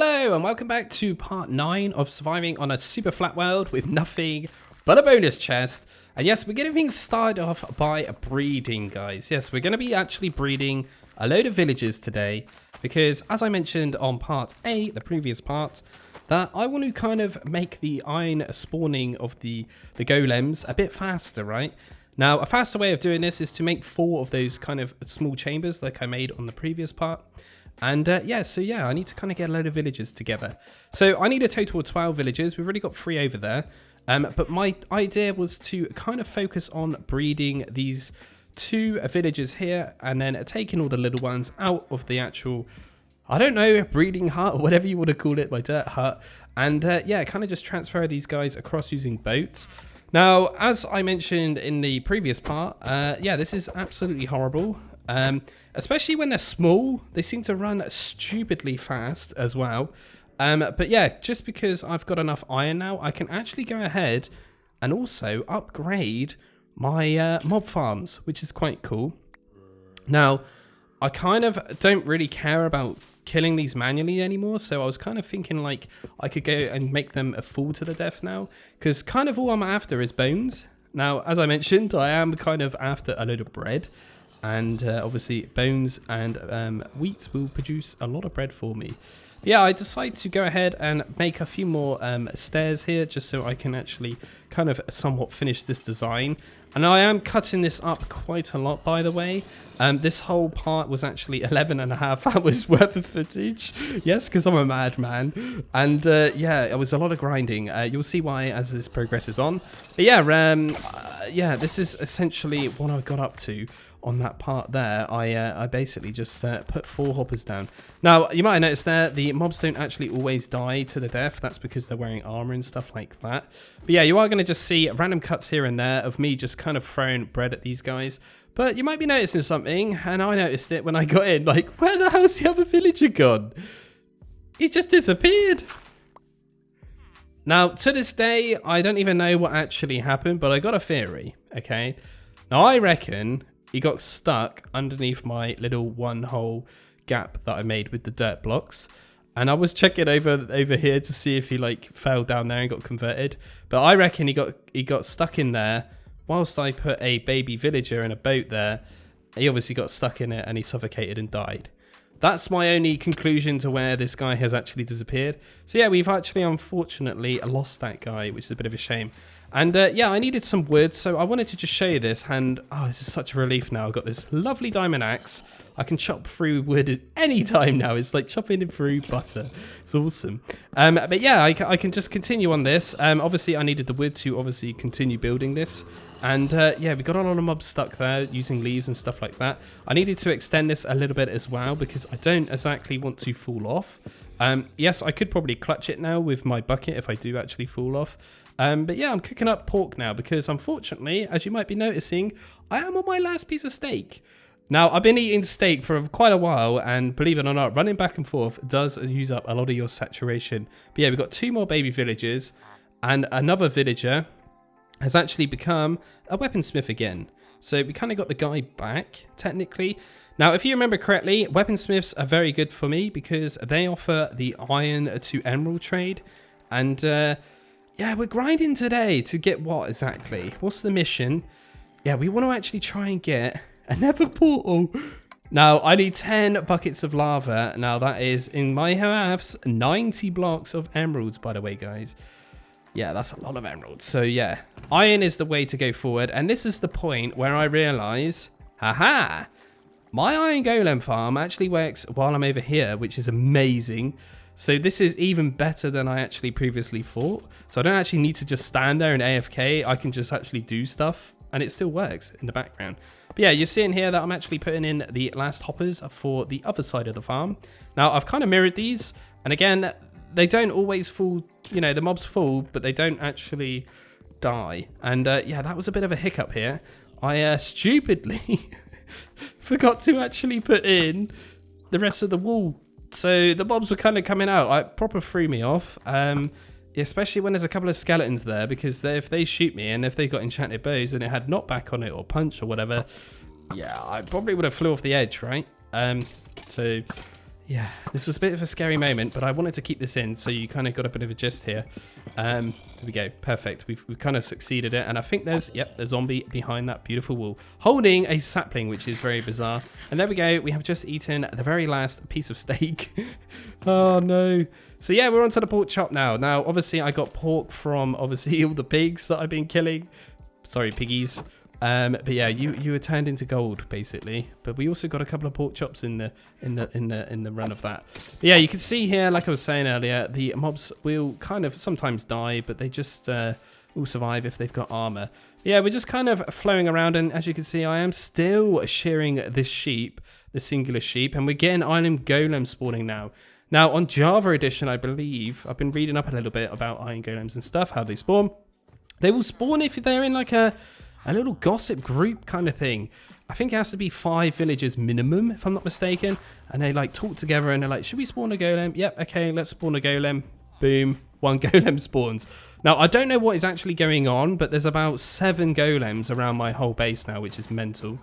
Hello and welcome back to part 9 of surviving on a super flat world with nothing but a bonus chest. And yes, we're getting things started off by breeding, guys. Yes, we're going to be actually breeding a load of villagers today because, as I mentioned on part 8, the previous part, that I want to kind of make the iron spawning of the golems a bit faster, right? Now, a faster way of doing this is to make 4 of those kind of small chambers like I made on the previous part. And I need to kind of get a load of villagers together. So I need a total of 12 villagers. We've already got 3 over there. But my idea was to kind of focus on breeding these 2 villagers here and then taking all the little ones out of the actual, I don't know, breeding hut or whatever you want to call it, my dirt hut. And kind of just transfer these guys across using boats. Now, as I mentioned in the previous part, this is absolutely horrible. Especially when they're small, they seem to run stupidly fast as well. But yeah, just because I've got enough iron now, I can actually go ahead and also upgrade my mob farms, which is quite cool. Now, I kind of don't really care about killing these manually anymore, so I was kind of thinking like I could go and make them a full to the death now, because kind of all I'm after is bones. Now, as I mentioned, I am kind of after a load of bread. And obviously bones and wheat will produce a lot of bread for me. Yeah, I decided to go ahead and make a few more stairs here just so I can actually kind of somewhat finish this design. And I am cutting this up quite a lot, by the way. This whole part was actually 11.5 hours worth of footage. Yes, because I'm a madman. And it was a lot of grinding. You'll see why as this progresses on. But yeah, this is essentially what I got up to. On that part there, I basically just put 4 hoppers down. Now, you might have noticed there, the mobs don't actually always die to the death. That's because they're wearing armor and stuff like that. But yeah, you are going to just see random cuts here and there of me just kind of throwing bread at these guys. But you might be noticing something, and I noticed it when I got in. Like, where the hell's the other villager gone? He just disappeared. Now, to this day, I don't even know what actually happened, but I got a theory, okay? Now, I reckon he got stuck underneath my little 1-hole gap that I made with the dirt blocks. And I was checking over here to see if he like fell down there and got converted. But I reckon he got stuck in there whilst I put a baby villager in a boat there. He obviously got stuck in it and he suffocated and died. That's my only conclusion to where this guy has actually disappeared. So yeah, we've actually unfortunately lost that guy, which is a bit of a shame. And I needed some wood, so I wanted to just show you this. And oh, this is such a relief now. I've got this lovely diamond axe. I can chop through wood at any time now. It's like chopping it through butter. It's awesome. But yeah, I can just continue on this. Obviously, I needed the wood to obviously continue building this. And we got a lot of mobs stuck there using leaves and stuff like that. I needed to extend this a little bit as well because I don't exactly want to fall off. Yes, I could probably clutch it now with my bucket if I do actually fall off. But yeah, I'm cooking up pork now because unfortunately, as you might be noticing, I am on my last piece of steak. Now, I've been eating steak for quite a while, and believe it or not, running back and forth does use up a lot of your saturation. But yeah, we've got 2 more baby villagers, and another villager has actually become a weaponsmith again. So we kind of got the guy back, technically. Now, if you remember correctly, weaponsmiths are very good for me because they offer the iron to emerald trade. And yeah, we're grinding today to get what exactly? What's the mission? Yeah, we want to actually try and get a nether portal. Now, I need 10 buckets of lava. Now, that is, in my maths, 90 blocks of emeralds, by the way, guys. Yeah, that's a lot of emeralds. So, yeah, iron is the way to go forward. And this is the point where I realize, haha, my iron golem farm actually works while I'm over here, which is amazing. So this is even better than I actually previously thought. So I don't actually need to just stand there and AFK. I can just actually do stuff and it still works in the background. But yeah, you're seeing here that I'm actually putting in the last hoppers for the other side of the farm. Now, I've kind of mirrored these. And again, they don't always fall, you know, the mobs fall, but they don't actually die. And yeah, that was a bit of a hiccup here. I stupidly forgot to actually put in the rest of the wall. So the mobs were kind of coming out. It proper threw me off. Especially when there's a couple of skeletons there, because if they shoot me and if they got enchanted bows and it had knockback on it or punch or whatever, yeah, I probably would have flew off the edge, right? So Yeah, this was a bit of a scary moment, but I wanted to keep this in, so you kind of got a bit of a gist here. There we go, perfect. We've kind of succeeded it, and I think there's, yep, the zombie behind that beautiful wall, holding a sapling, which is very bizarre. And there we go, we have just eaten the very last piece of steak. Oh no. So yeah, we're on to the pork chop now. Now, obviously, I got pork from, obviously, all the pigs that I've been killing. Sorry, piggies. But yeah, you were turned into gold basically. But we also got a couple of pork chops in the run of that. But yeah, you can see here, like I was saying earlier, the mobs will kind of sometimes die, but they just will survive if they've got armor. Yeah, we're just kind of flowing around, and as you can see, I am still shearing this sheep, the singular sheep, and we're getting iron golem spawning now. Now on Java edition, I believe I've been reading up a little bit about iron golems and stuff, how they spawn. They will spawn if they're in like a little gossip group kind of thing. I think it has to be 5 villagers minimum, if I'm not mistaken. And they like talk together and they're like, should we spawn a golem? Yep, okay, let's spawn a golem. Boom, 1 golem spawns. Now, I don't know what is actually going on, but there's about 7 golems around my whole base now, which is mental.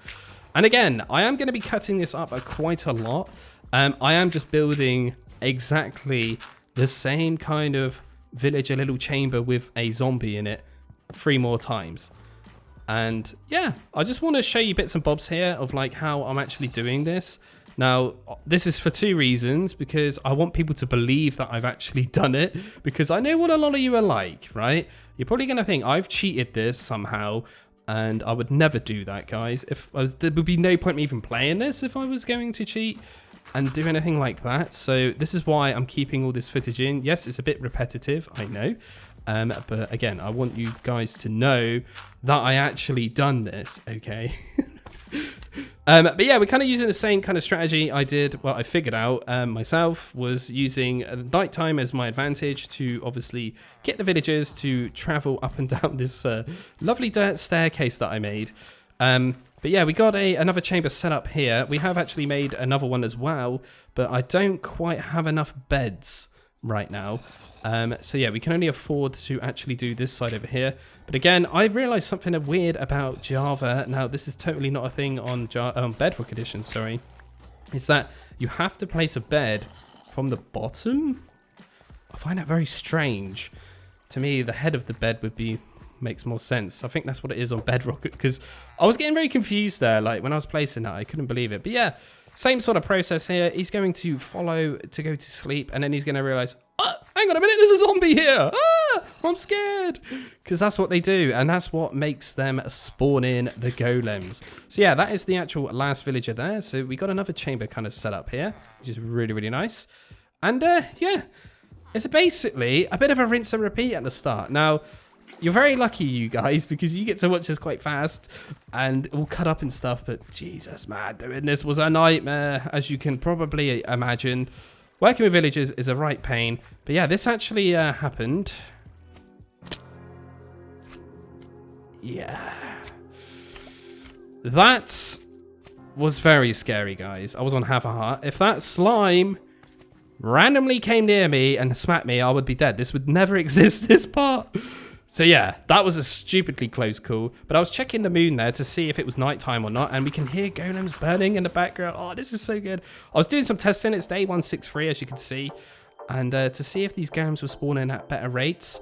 And again, I am going to be cutting this up quite a lot. I am just building exactly the same kind of village, a little chamber with a zombie in it 3 more times. And yeah, I just want to show you bits and bobs here of like how I'm actually doing this. Now, this is for 2 reasons, because I want people to believe that I've actually done it, because I know what a lot of you are like, right? You're probably going to think I've cheated this somehow, and I would never do that, guys. There would be no point in me even playing this if I was going to cheat and do anything like that. So this is why I'm keeping all this footage in. Yes, it's a bit repetitive, I know. But again, I want you guys to know that I actually done this, okay? But yeah, we're kind of using the same kind of strategy I did, well, I figured out myself, was using nighttime as my advantage to obviously get the villagers to travel up and down this lovely dirt staircase that I made. But yeah, we got another chamber set up here. We have actually made another one as well, but I don't quite have enough beds right now. So yeah, we can only afford to actually do this side over here. But again, I realized something weird about Java. Now, this is totally not a thing on Bedrock Edition, sorry. Is that you have to place a bed from the bottom? I find that very strange. To me, the head of the bed makes more sense. I think that's what it is on Bedrock, because I was getting very confused there. Like when I was placing that, I couldn't believe it. But yeah, same sort of process here. He's going to follow to go to sleep, and then he's going to realize, oh, hang on a minute, there's a zombie here. Ah, I'm scared. Because that's what they do, and that's what makes them spawn in the golems. So yeah, that is the actual last villager there. So we got another chamber kind of set up here, which is really, really nice. And yeah, it's basically a bit of a rinse and repeat at the start. Now, you're very lucky, you guys, because you get to watch this quite fast and it will cut up and stuff. But Jesus, man, doing this was a nightmare, as you can probably imagine. Working with villagers is a right pain. But yeah, this actually happened. Yeah. That was very scary, guys. I was on half a heart. If that slime randomly came near me and smacked me, I would be dead. This would never exist, this part. So yeah, that was a stupidly close call. But I was checking the moon there to see if it was nighttime or not, and we can hear golems burning in the background. Oh, this is so good. I was doing some testing. It's day 163, as you can see. And to see if these golems were spawning at better rates.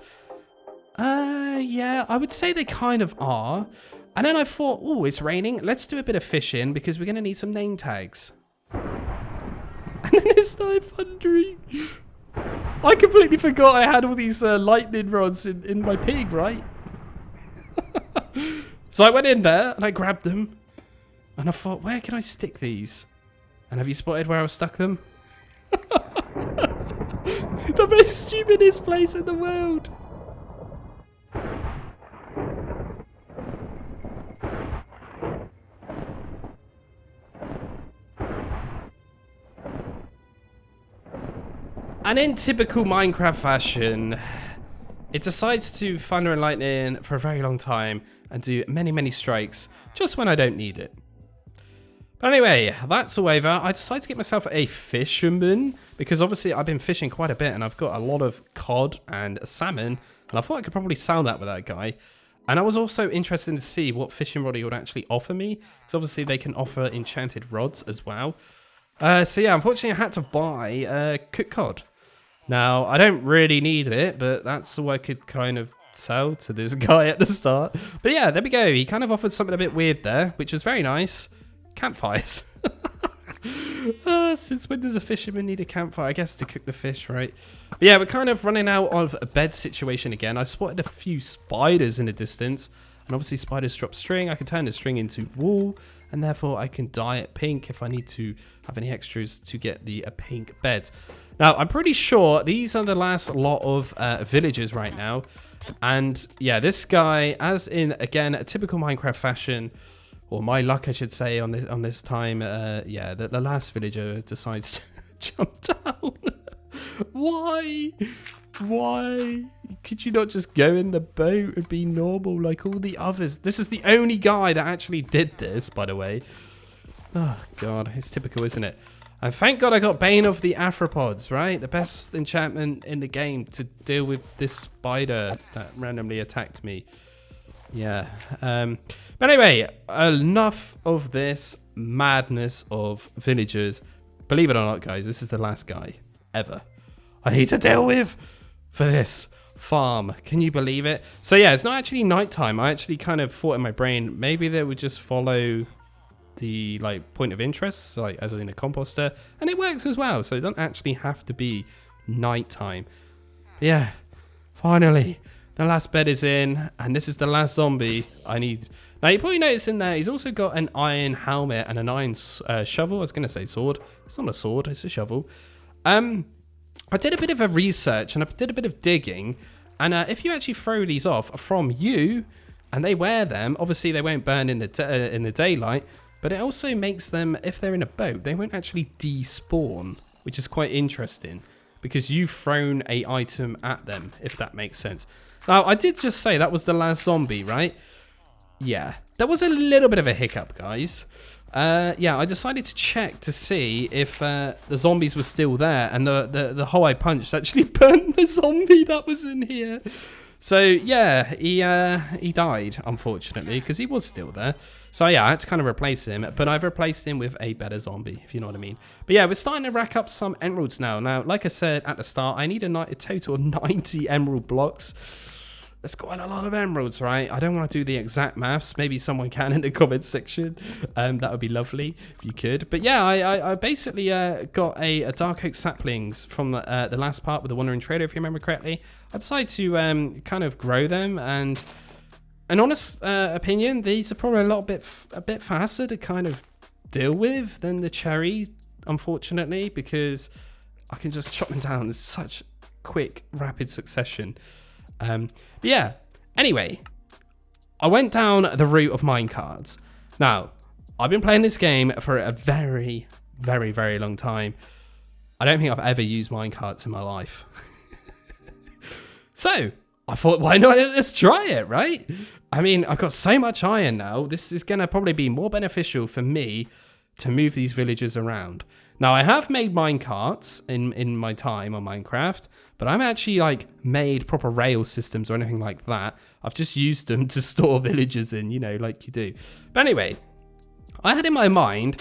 Yeah, I would say they kind of are. And then I thought, oh, it's raining. Let's do a bit of fishing, because we're going to need some name tags. And then it started thundering. I completely forgot I had all these lightning rods in my pig, right? So I went in there and I grabbed them. And I thought, where can I stick these? And have you spotted where I stuck them? The most stupidest place in the world. And in typical Minecraft fashion, it decides to thunder and lightning for a very long time and do many, many strikes just when I don't need it. But anyway, that's all over. I decided to get myself a fisherman, because obviously I've been fishing quite a bit and I've got a lot of cod and salmon, and I thought I could probably sell that with that guy. And I was also interested to see what fishing rod he would actually offer me, because obviously they can offer enchanted rods as well. So yeah, unfortunately I had to buy cooked cod. Now, I don't really need it, but that's all I could kind of sell to this guy at the start. But yeah, there we go. He kind of offered something a bit weird there, which was very nice. Campfires. Since when does a fisherman need a campfire? I guess to cook the fish, right? But yeah, we're kind of running out of a bed situation again. I spotted a few spiders in the distance. And obviously spiders drop string. I can turn the string into wool. And therefore I can dye it pink if I need to have any extras to get the pink beds. Now, I'm pretty sure these are the last lot of villagers right now. And yeah, this guy, as in, again, a typical Minecraft fashion, or my luck, I should say, on this time, yeah, the last villager decides to jump down. Why? Why? Could you not just go in the boat and be normal like all the others? This is the only guy that actually did this, by the way. Oh, God. It's typical, isn't it? And thank God I got Bane of the Arthropods, right? The best enchantment in the game to deal with this spider that randomly attacked me. Yeah. But anyway, enough of this madness of villagers. Believe it or not, guys, this is the last guy ever I need to deal with for this farm. Can you believe it? So yeah, it's not actually nighttime. I actually kind of thought in my brain, maybe they would just follow the like point of interest, like as in a composter, and it works as well. So it doesn't actually have to be nighttime. Yeah, finally, the last bed is in, and this is the last zombie I need. Now you probably notice in there, he's also got an iron helmet and an iron shovel. I was gonna say sword. It's not a sword, it's a shovel. I did a bit of a research and I did a bit of digging, and if you actually throw these off from you and they wear them, obviously they won't burn in the daylight, but it also makes them, if they're in a boat, they won't actually despawn, which is quite interesting because you've thrown a item at them, if that makes sense. Now, I did just say that was the last zombie, right? Yeah, that was a little bit of a hiccup, guys. Yeah, I decided to check to see if the zombies were still there, and the hole I punched actually burnt the zombie that was in here. So yeah, he died, unfortunately, because he was still there. So yeah, I had to kind of replace him, but I've replaced him with a better zombie, if you know what I mean. But yeah, we're starting to rack up some emeralds now. Now, like I said at the start, I need a total of 90 emerald blocks. That's quite a lot of emeralds, right? I don't want to do the exact maths. Maybe someone can in the comments section. That would be lovely if you could. But yeah, I basically got a dark oak saplings from the last part with the wandering trader, if you remember correctly. I decided to kind of grow them, and an honest opinion, these are probably a bit faster to kind of deal with than the cherry, unfortunately, because I can just chop them down in such quick, rapid succession. But yeah, anyway, I went down the route of minecarts. Now, I've been playing this game for a very, very, very long time. I don't think I've ever used minecarts in my life. So, I thought, why not? Let's try it, right? I mean, I've got so much iron now. This is going to probably be more beneficial for me to move these villagers around. Now, I have made minecarts in my time on Minecraft, but I haven't actually like made proper rail systems or anything like that. I've just used them to store villagers in, you know, like you do. But anyway, I had in my mind,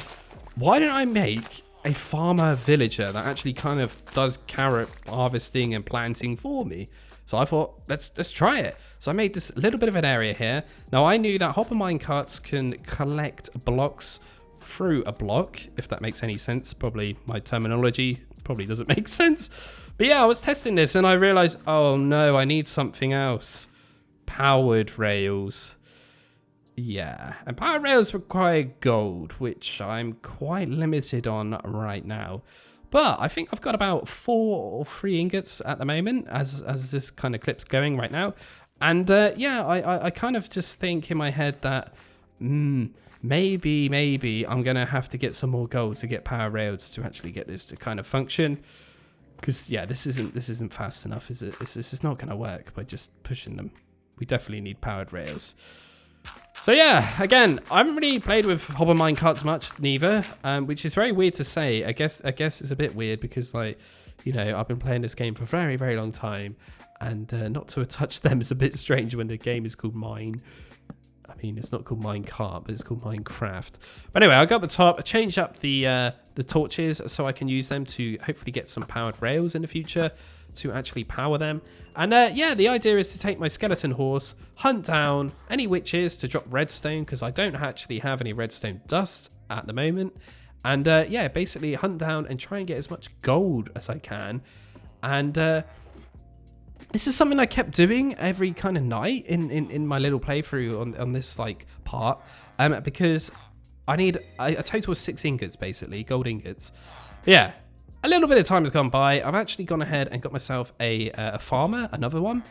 why don't I make a farmer villager that actually kind of does carrot harvesting and planting for me? So I thought, let's try it. So I made this little bit of an area here. Now I knew that hopper minecarts can collect blocks through a block, if that makes any sense. Probably my terminology probably doesn't make sense. But yeah, I was testing this and I realized, oh no, I need something else. Powered rails. Yeah, and powered rails require gold, which I'm quite limited on right now. But I think I've got about 4 or 3 ingots at the moment as this kind of clip's going right now. And yeah, I kind of just think in my head that maybe I'm going to have to get some more gold to get power rails to actually get this to kind of function. Because yeah, this isn't fast enough, is it? This is not going to work by just pushing them. We definitely need powered rails. So yeah, again, I haven't really played with hopper minecarts much, neither, which is very weird to say. I guess it's a bit weird because, like, you know, I've been playing this game for a very, very long time, and not to touch them is a bit strange when the game is called Mine. I mean, it's not called minecart, but it's called Minecraft. But anyway, I got the top. I changed up the torches so I can use them to hopefully get some powered rails in the future to actually power them. And yeah, the idea is to take my skeleton horse, hunt down any witches to drop redstone, because I don't actually have any redstone dust at the moment. And yeah, basically hunt down and try and get as much gold as I can. And this is something I kept doing every kind of night in my little playthrough on this like part, because I need a total of 6 ingots, basically, gold ingots. Yeah, a little bit of time has gone by. I've actually gone ahead and got myself a farmer, another one.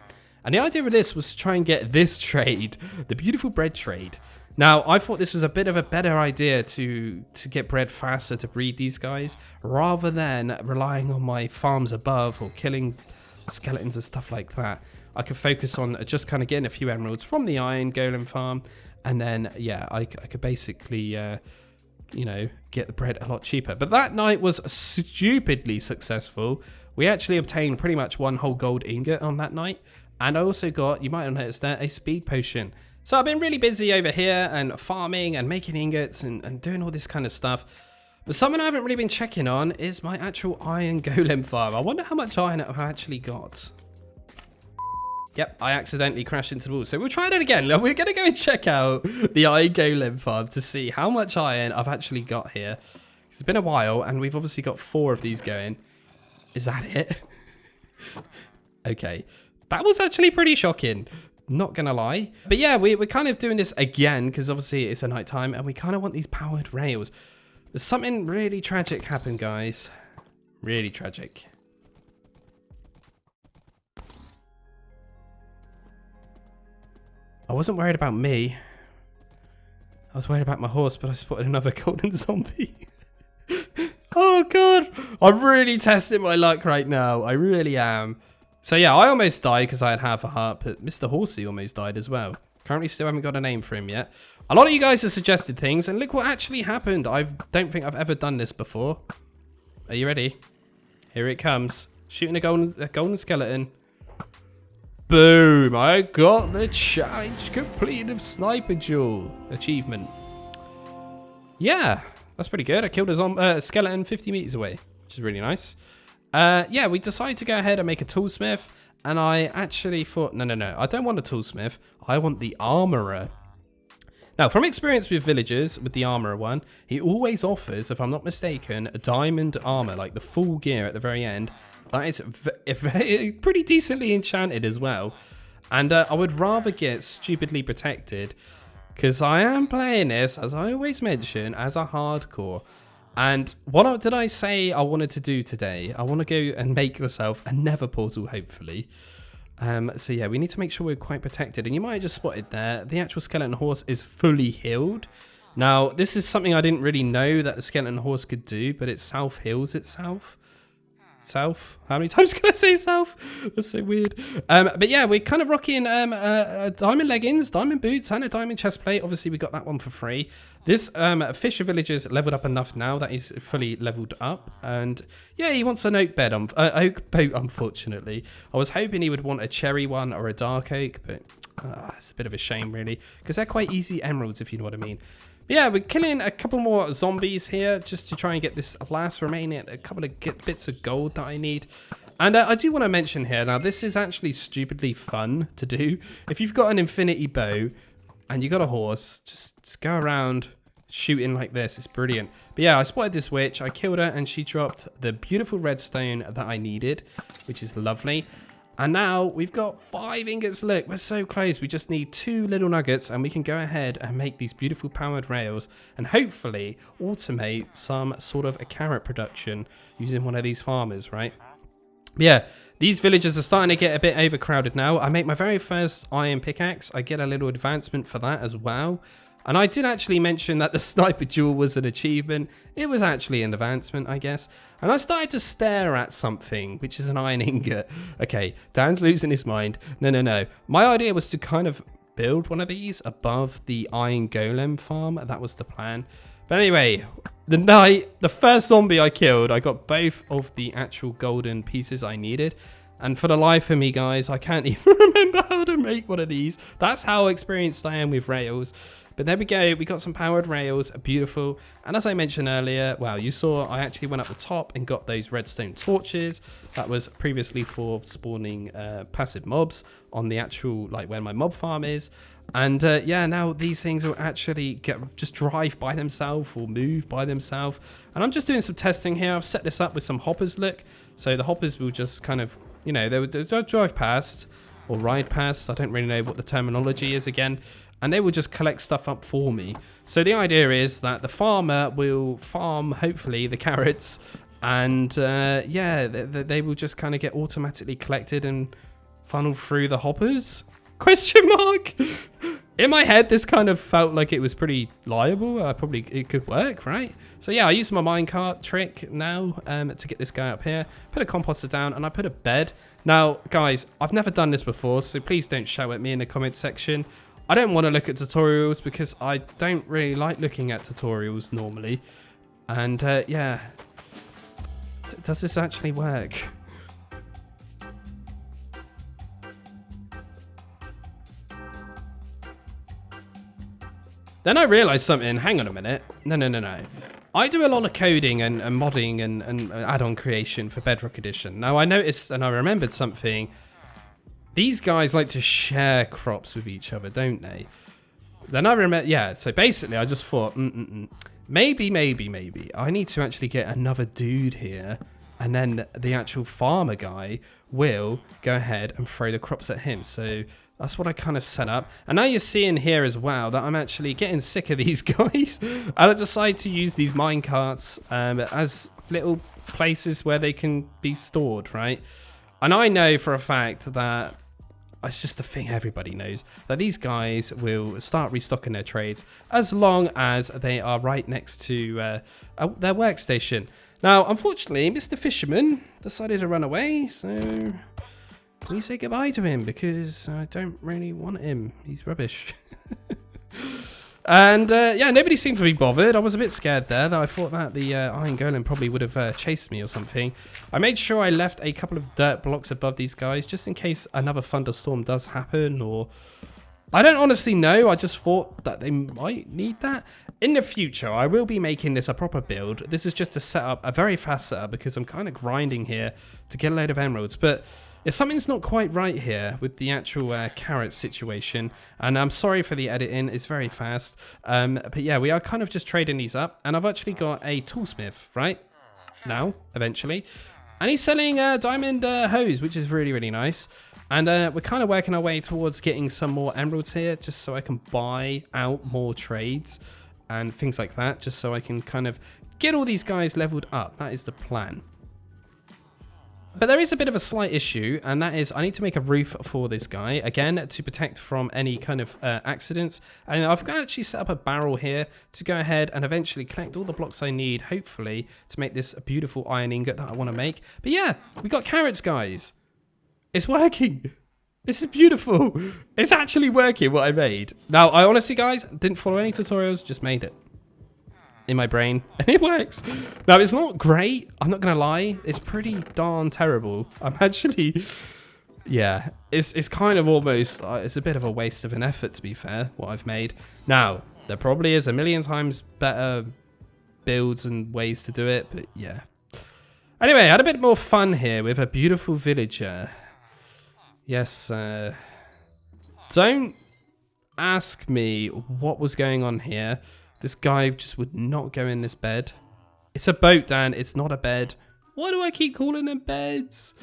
And the idea of this was to try and get this trade, the beautiful bread trade. Now, I thought this was a bit of a better idea to get bread faster, to breed these guys, rather than relying on my farms above or killing skeletons and stuff like that. I could focus on just kind of getting a few emeralds from the iron golem farm, and then yeah, I could basically you know, get the bread a lot cheaper. But that night was stupidly successful. We actually obtained pretty much 1 whole gold ingot on that night, and I also got, you might have noticed there, a speed potion. So I've been really busy over here and farming and making ingots and doing all this kind of stuff. But something I haven't really been checking on is my actual iron golem farm. I wonder how much iron I've actually got. Yep, I accidentally crashed into the wall. So we'll try that again. We're going to go and check out the iron golem farm to see how much iron I've actually got here. It's been a while, and we've obviously got 4 of these going. Is that it? Okay. That was actually pretty shocking. Not gonna lie. But yeah, we're kind of doing this again because obviously it's a night time and we kind of want these powered rails. There's something really tragic happened, guys. Really tragic. I wasn't worried about me. I was worried about my horse, but I spotted another golden zombie. Oh god, I'm really testing my luck right now. I really am. So yeah, I almost died because I had half a heart, but Mr. Horsey almost died as well. Currently still haven't got a name for him yet. A lot of you guys have suggested things, and look what actually happened. I don't think I've ever done this before. Are you ready? Here it comes. Shooting a golden skeleton. Boom! I got the challenge completed of Sniper Duel achievement. Yeah, that's pretty good. I killed a skeleton 50 meters away, which is really nice. Yeah, we decided to go ahead and make a toolsmith, and I actually thought, no, I don't want a toolsmith. I want the armorer. Now, from experience with villagers, with the armorer one, he always offers, if I'm not mistaken, a diamond armor, like the full gear at the very end. That is pretty decently enchanted as well. And I would rather get stupidly protected, because I am playing this, as I always mention, as a hardcore. And what did I say I wanted to do today? I want to go and make myself a nether portal, hopefully. So yeah, we need to make sure we're quite protected. And you might have just spotted there, the actual skeleton horse is fully healed. Now, this is something I didn't really know that the skeleton horse could do, but it self-heals itself. South? How many times can I say south? That's so weird. But yeah, we're kind of rocking diamond leggings, diamond boots, and a diamond chest plate. Obviously, we got that one for free. This Fisher Villager's leveled up enough now that he's fully leveled up. And yeah, he wants an oak bed, oak boat, unfortunately. I was hoping he would want a cherry one or a dark oak, but it's a bit of a shame, really, because they're quite easy emeralds, if you know what I mean. Yeah, we're killing a couple more zombies here just to try and get this last remaining a couple of bits of gold that I need. And I do want to mention here, now this is actually stupidly fun to do. If you've got an infinity bow and you got a horse, just go around shooting like this. It's brilliant. But yeah, I spotted this witch, I killed her, and she dropped the beautiful redstone that I needed, which is lovely. And now we've got 5 ingots. Look, we're so close. We just need 2 little nuggets and we can go ahead and make these beautiful powered rails and hopefully automate some sort of a carrot production using one of these farmers, right? But yeah, these villagers are starting to get a bit overcrowded now. I make my very first iron pickaxe. I get a little advancement for that as well. And I did actually mention that the Sniper Duel was an achievement. It was actually an advancement, I guess. And I started to stare at something, which is an iron ingot. Okay, Dan's losing his mind. No. My idea was to kind of build one of these above the iron golem farm. That was the plan. But anyway, the first zombie I killed, I got both of the actual golden pieces I needed. And for the life of me, guys, I can't even remember how to make one of these. That's how experienced I am with rails. But there we go. We got some powered rails. Beautiful. And as I mentioned earlier, well, you saw I actually went up the top and got those redstone torches. That was previously for spawning passive mobs on the actual, like, where my mob farm is. And yeah, now these things will actually just drive by themselves or move by themselves. And I'm just doing some testing here. I've set this up with some hoppers, look. So the hoppers will just kind of, you know, they'll drive past or ride past. I don't really know what the terminology is again. And they will just collect stuff up for me. So the idea is that the farmer will farm, hopefully, the carrots. And yeah, they will just kind of get automatically collected and funneled through the hoppers. Question mark. In my head, this kind of felt like it was pretty liable. It could work, right? So yeah, I use my minecart trick now to get this guy up here. Put a composter down and I put a bed. Now, guys, I've never done this before, so please don't shout at me in the comment section. I don't want to look at tutorials because I don't really like looking at tutorials normally. And yeah, does this actually work? Then I realized something. Hang on a minute. No. I do a lot of coding and modding and add-on creation for Bedrock Edition. Now I noticed and I remembered something. These guys like to share crops with each other, don't they? Then I remember, yeah, so basically I just thought, maybe I need to actually get another dude here, and then the actual farmer guy will go ahead and throw the crops at him. So that's what I kind of set up. And now you're seeing here as well that I'm actually getting sick of these guys. And I decided to use these minecarts as little places where they can be stored, right? And I know for a fact that it's just a thing everybody knows, that these guys will start restocking their trades as long as they are right next to their workstation. Now, unfortunately, Mr. Fisherman decided to run away, so please say goodbye to him because I don't really want him. He's rubbish. And yeah, nobody seemed to be bothered. I was a bit scared there, that I thought that the iron golem probably would have chased me or something. I made sure I left a couple of dirt blocks above these guys just in case another thunderstorm does happen, or I don't honestly know. I just thought that they might need that. In the future, I will be making this a proper build. This is just a setup, a very fast setup, because I'm kind of grinding here to get a load of emeralds. But if something's not quite right here with the actual carrot situation, and I'm sorry for the editing, it's very fast. But yeah, we are kind of just trading these up, and I've actually got a toolsmith right now, eventually. And he's selling diamond hose, which is really, really nice. And we're kind of working our way towards getting some more emeralds here, just so I can buy out more trades and things like that, just so I can kind of get all these guys leveled up. That is the plan. But there is a bit of a slight issue, and that is I need to make a roof for this guy, again, to protect from any kind of accidents. And I've actually set up a barrel here to go ahead and eventually collect all the blocks I need, hopefully, to make this a beautiful iron ingot that I want to make. But yeah, we got carrots, guys. It's working. This is beautiful. It's actually working, what I made. Now, I honestly, guys, didn't follow any tutorials, just made it in my brain, and it works. Now, it's not great, I'm not gonna lie. It's pretty darn terrible. I'm actually, yeah, it's kind of almost, it's a bit of a waste of an effort, to be fair, what I've made. Now, there probably is a million times better builds and ways to do it, but yeah. Anyway, I had a bit more fun here with a beautiful villager. Yes, don't ask me what was going on here. This guy just would not go in this bed. It's a boat, Dan. It's not a bed. Why do I keep calling them beds?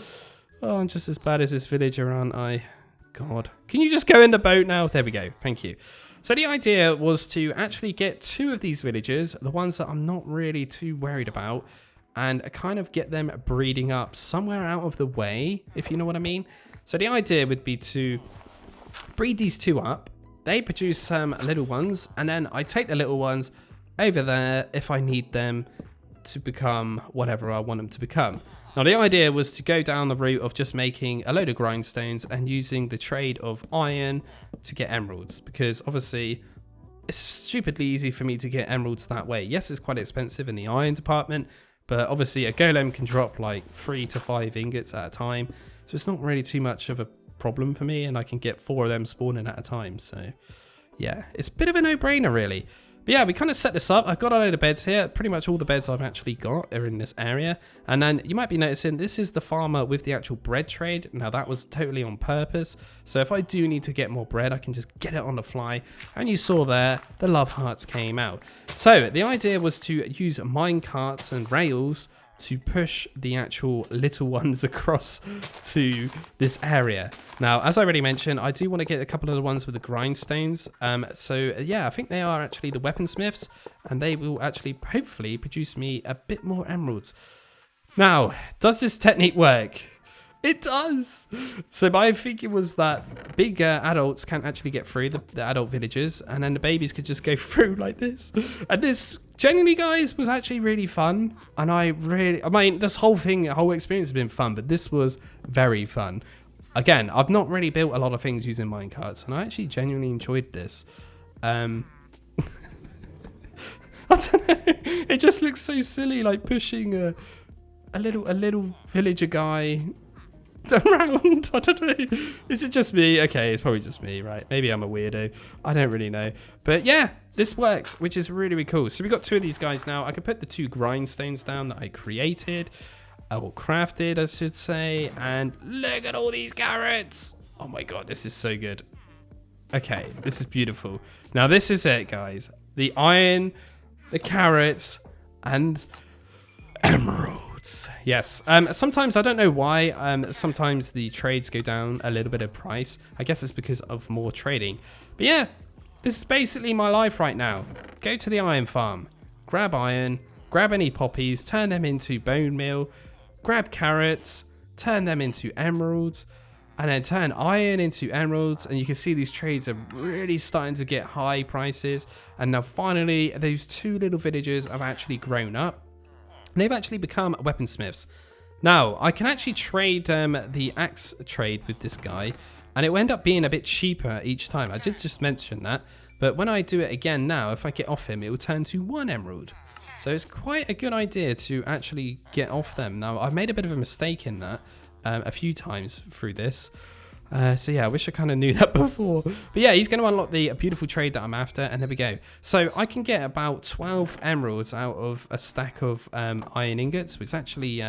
Oh, I'm just as bad as this villager, aren't I? God. Can you just go in the boat now? There we go. Thank you. So the idea was to actually get 2 of these villagers, the ones that I'm not really too worried about, and kind of get them breeding up somewhere out of the way, if you know what I mean. So the idea would be to breed these 2 up. They produce some little ones, and then I take the little ones over there if I need them to become whatever I want them to become. Now, the idea was to go down the route of just making a load of grindstones and using the trade of iron to get emeralds, because obviously it's stupidly easy for me to get emeralds that way. Yes, it's quite expensive in the iron department, but obviously a golem can drop like 3 to 5 ingots at a time. So it's not really too much of a problem for me, and I can get 4 of them spawning at a time. So yeah, it's a bit of a no-brainer really. But yeah, we kind of set this up. I've got a load of beds here. Pretty much all the beds I've actually got are in this area. And then you might be noticing this is the farmer with the actual bread trade. Now that was totally on purpose. So if I do need to get more bread, I can just get it on the fly. And you saw there, the love hearts came out. So the idea was to use mine carts and rails to push the actual little ones across to this area. Now, as I already mentioned, I do want to get a couple of the ones with the grindstones. So yeah, I think they are actually the weaponsmiths, and they will actually hopefully produce me a bit more emeralds. Now, does this technique work? It does. So my thinking was that big adults can't actually get through, the adult villagers, and then the babies could just go through like this. And this, genuinely guys, was actually really fun. And I mean, this whole experience has been fun, but this was very fun. Again, I've not really built a lot of things using minecarts, and I actually genuinely enjoyed this. I don't know, it just looks so silly, like pushing a little villager guy around. I don't know. Is it just me? Okay, it's probably just me, right? Maybe I'm a weirdo. I don't really know. But yeah, this works, which is really, really cool. So we got 2 of these guys now. I can put the 2 grindstones down that I created, or crafted, I should say. And look at all these carrots. Oh my god, this is so good. Okay, this is beautiful. Now this is it, guys. The iron, the carrots, and emerald. Yes. Sometimes I don't know why. Sometimes the trades go down a little bit of price. I guess it's because of more trading. But yeah, this is basically my life right now. Go to the iron farm, grab iron, grab any poppies, turn them into bone meal, grab carrots, turn them into emeralds, and then turn iron into emeralds. And you can see these trades are really starting to get high prices. And now finally, those 2 little villagers have actually grown up. They've actually become weaponsmiths. Now, I can actually trade the axe trade with this guy, and it will end up being a bit cheaper each time. I did just mention that, but when I do it again now, if I get off him, it will turn to 1 emerald. So it's quite a good idea to actually get off them. Now, I've made a bit of a mistake in that a few times through this. So yeah, I wish I kind of knew that before. But yeah, he's going to unlock the beautiful trade that I'm after, and there we go. So I can get about 12 emeralds out of a stack of iron ingots, which actually,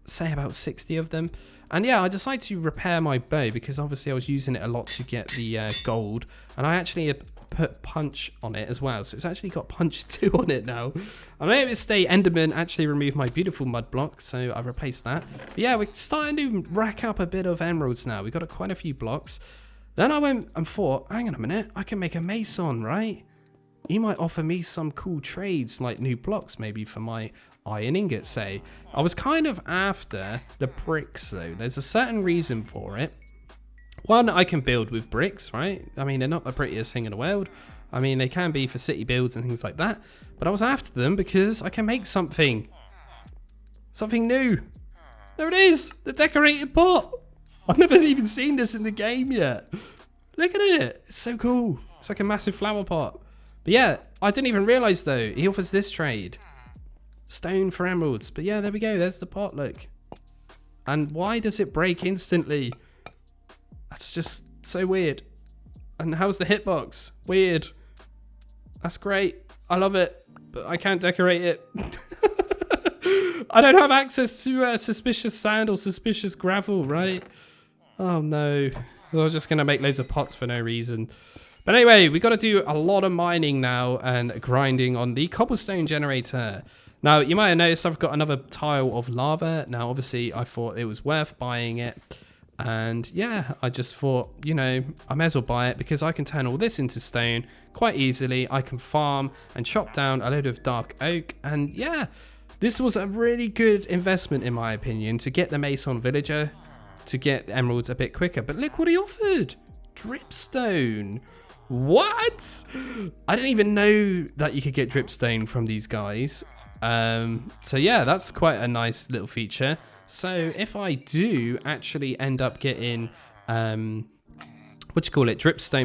say about 60 of them. And yeah, I decided to repair my bow because obviously I was using it a lot to get the gold. And I actually put punch on it as well, so it's actually got punch 2 on it now. I made a mistake. Enderman actually removed my beautiful mud block, so I replaced that. But yeah, we're starting to rack up a bit of emeralds now. We got quite a few blocks. Then I went and thought, hang on a minute, I can make a mason, right? He might offer me some cool trades, like new blocks maybe for my iron ingot, say. I was kind of after the bricks though. There's a certain reason for it. One, I can build with bricks, right? I mean, they're not the prettiest thing in the world. I mean, they can be for city builds and things like that. But I was after them because I can make something. Something new. There it is. The decorated pot. I've never even seen this in the game yet. Look at it. It's so cool. It's like a massive flower pot. But yeah, I didn't even realize though, he offers this trade. Stone for emeralds. But yeah, there we go. There's the pot, look. And why does it break instantly? That's just so weird. And how's the hitbox? Weird. That's great. I love it. But I can't decorate it. I don't have access to suspicious sand or suspicious gravel, right? Oh no. I was just going to make loads of pots for no reason. But anyway, we got to do a lot of mining now and grinding on the cobblestone generator. Now, you might have noticed I've got another tile of lava. Now, obviously, I thought it was worth buying it. And yeah, I just thought, you know, I may as well buy it because I can turn all this into stone quite easily. I can farm and chop down a load of dark oak. And yeah, this was a really good investment in my opinion to get the Mason villager to get emeralds a bit quicker. But look what he offered. Dripstone. What? I didn't even know that you could get dripstone from these guys. So yeah, that's quite a nice little feature. So if I do actually end up getting, dripstone,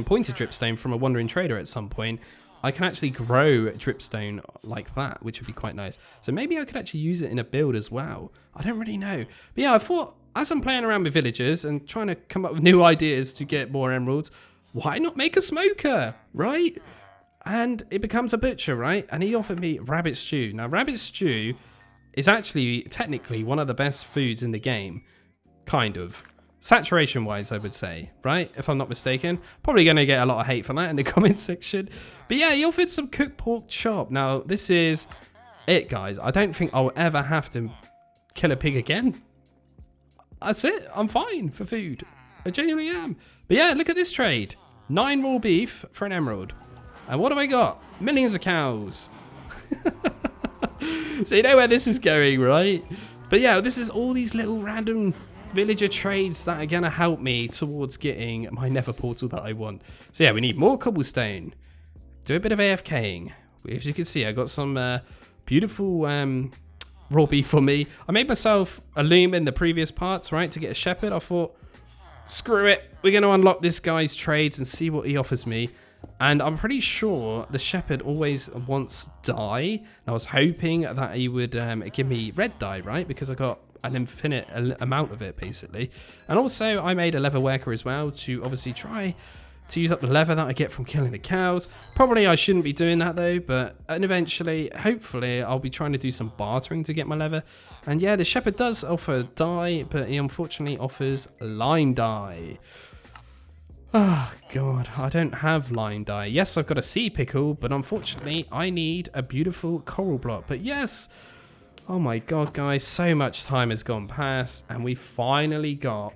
pointed dripstone from a wandering trader at some point, I can actually grow dripstone like that, which would be quite nice. So maybe I could actually use it in a build as well. I don't really know. But yeah, I thought as I'm playing around with villagers and trying to come up with new ideas to get more emeralds, why not make a smoker, right? And it becomes a butcher, right? And he offered me rabbit stew. Now, rabbit stew is actually technically one of the best foods in the game, kind of. Saturation wise, I would say, right? If I'm not mistaken. Probably going to get a lot of hate for that in the comment section. But yeah, he offered some cooked pork chop. Now, this is it, guys. I don't think I'll ever have to kill a pig again. That's it. I'm fine for food. I genuinely am. But yeah, look at this trade. 9 raw beef for an emerald. And what have I got? Millions of cows. So you know where this is going, right? But yeah, this is all these little random villager trades that are going to help me towards getting my nether portal that I want. So yeah, we need more cobblestone. Do a bit of AFKing. As you can see, I got some beautiful raw beef for me. I made myself a loom in the previous parts, right, to get a shepherd. I thought, screw it. We're going to unlock this guy's trades and see what he offers me. And I'm pretty sure the shepherd always wants dye. And I was hoping that he would give me red dye, right? Because I got an infinite amount of it, basically. And also, I made a leather worker as well to obviously try to use up the leather that I get from killing the cows. Probably I shouldn't be doing that though, and eventually, hopefully, I'll be trying to do some bartering to get my leather. And yeah, the shepherd does offer dye, but he unfortunately offers line dye. Oh god, I don't have line dye. Yes, I've got a sea pickle, but unfortunately I need a beautiful coral block. But yes, oh my god guys, so much time has gone past and we finally got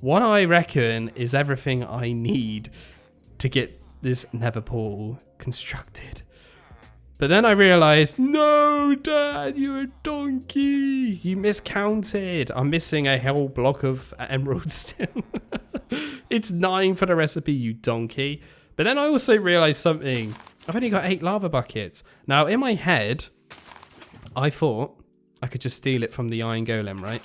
what I reckon is everything I need to get this nether portal constructed. But then I realized, no, Dad, you're a donkey. You miscounted. I'm missing a whole block of emeralds still. It's 9 for the recipe, you donkey. But then I also realized something. I've only got 8 lava buckets. Now, in my head, I thought I could just steal it from the iron golem, right?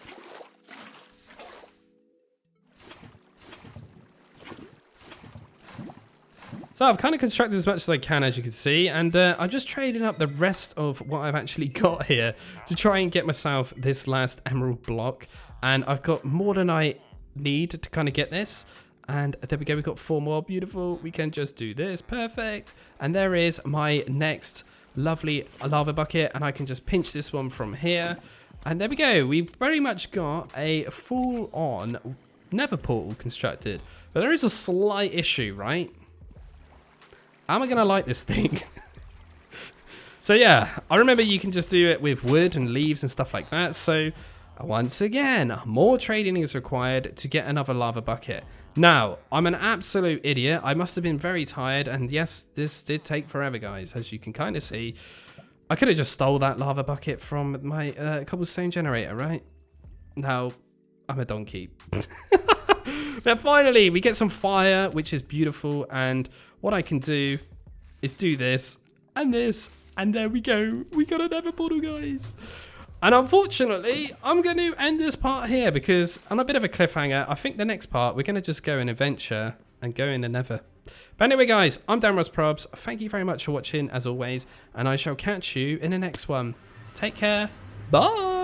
So I've kind of constructed as much as I can, as you can see, and I'm just trading up the rest of what I've actually got here to try and get myself this last emerald block. And I've got more than I need to kind of get this. And there we go, we've got 4 more. Beautiful. We can just do this. Perfect. And there is my next lovely lava bucket, and I can just pinch this one from here. And there we go. We've very much got a full-on nether portal constructed. But there is a slight issue, right? Am I going to like this thing? So yeah, I remember you can just do it with wood and leaves and stuff like that. So once again, more trading is required to get another lava bucket. Now, I'm an absolute idiot. I must have been very tired. And yes, this did take forever, guys, as you can kind of see. I could have just stole that lava bucket from my cobblestone generator, right? Now, I'm a donkey. But finally, we get some fire, which is beautiful. And what I can do is do this, and there we go. We got a nether portal, guys. And unfortunately, I'm going to end this part here because on a bit of a cliffhanger, I think the next part, we're going to just go and adventure and go in the nether. But anyway, guys, I'm DanRobzProbz. Thank you very much for watching, as always, and I shall catch you in the next one. Take care. Bye.